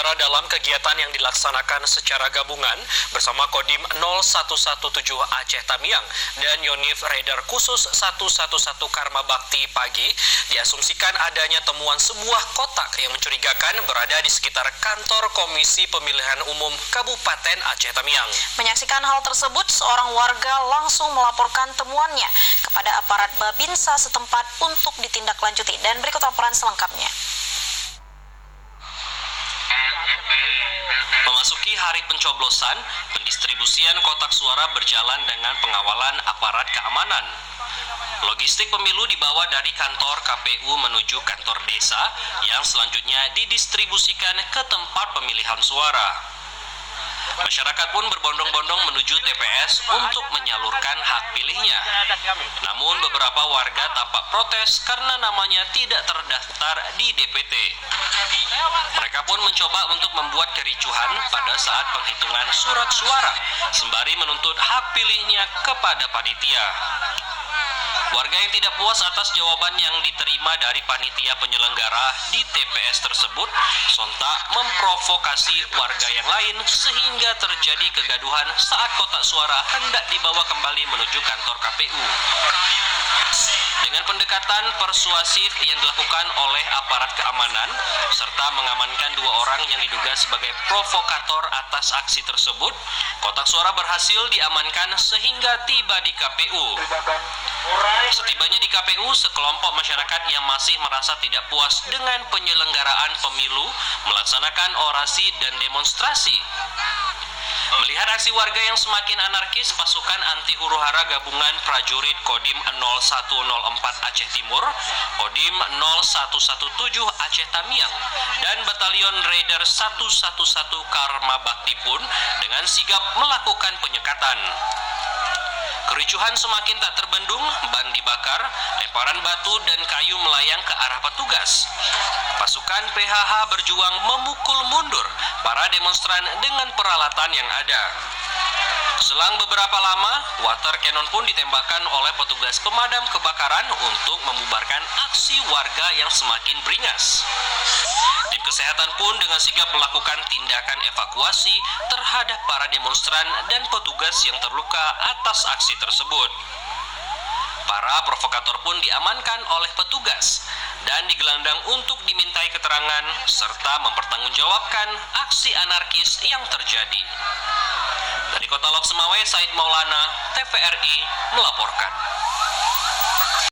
Saudara, dalam kegiatan yang dilaksanakan secara gabungan bersama Kodim 0117 Aceh Tamiang dan Yonif Radar Khusus 111 Karma Bakti pagi, diasumsikan adanya temuan sebuah kotak yang mencurigakan berada di sekitar kantor Komisi Pemilihan Umum Kabupaten Aceh Tamiang. Menyaksikan hal tersebut, seorang warga langsung melaporkan temuannya kepada aparat Babinsa setempat untuk ditindaklanjuti. Dan berikut laporan selengkapnya. Memasuki hari pencoblosan, pendistribusian kotak suara berjalan dengan pengawalan aparat keamanan. Logistik pemilu dibawa dari kantor KPU menuju kantor desa yang selanjutnya didistribusikan ke tempat pemilihan suara. Masyarakat pun berbondong-bondong menuju TPS untuk menyalurkan hak pilihnya. Namun beberapa warga tampak protes karena namanya tidak terdaftar di DPT. Mereka pun mencoba untuk membuat kericuhan pada saat penghitungan surat suara, sembari menuntut hak pilihnya kepada panitia. Warga yang tidak puas atas jawaban yang diterima dari panitia penyelenggara di TPS tersebut sontak memprovokasi warga yang lain sehingga terjadi kegaduhan saat kotak suara hendak dibawa kembali menuju kantor KPU. Dengan pendekatan persuasif yang dilakukan oleh aparat keamanan serta mengamankan 2 orang yang diduga sebagai provokator atas aksi tersebut, kotak suara berhasil diamankan sehingga tiba di KPU. Setibanya di KPU, sekelompok masyarakat yang masih merasa tidak puas dengan penyelenggaraan pemilu melaksanakan orasi dan demonstrasi. Melihat aksi warga yang semakin anarkis, pasukan anti huru-hara gabungan prajurit Kodim 0104 Aceh Timur, Kodim 0117 Aceh Tamiang, dan Batalion Radar 111 Karma Bakti pun dengan sigap melakukan penyekatan. Kericuhan semakin tak terbendung, ban dibakar, lemparan batu dan kayu melayang ke arah petugas. Pasukan PHH berjuang memukul mundur para demonstran dengan peralatan yang ada. Selang beberapa lama, water cannon pun ditembakkan oleh petugas pemadam kebakaran untuk membubarkan aksi warga yang semakin beringas. Tim kesehatan pun dengan sigap melakukan tindakan evakuasi terhadap para demonstran dan petugas yang terluka atas aksi tersebut. Para provokator pun diamankan oleh petugas dan digelandang untuk dimintai keterangan serta mempertanggungjawabkan aksi anarkis yang terjadi. Dari Kota Lok Semawe, Said Maulana, TVRI melaporkan.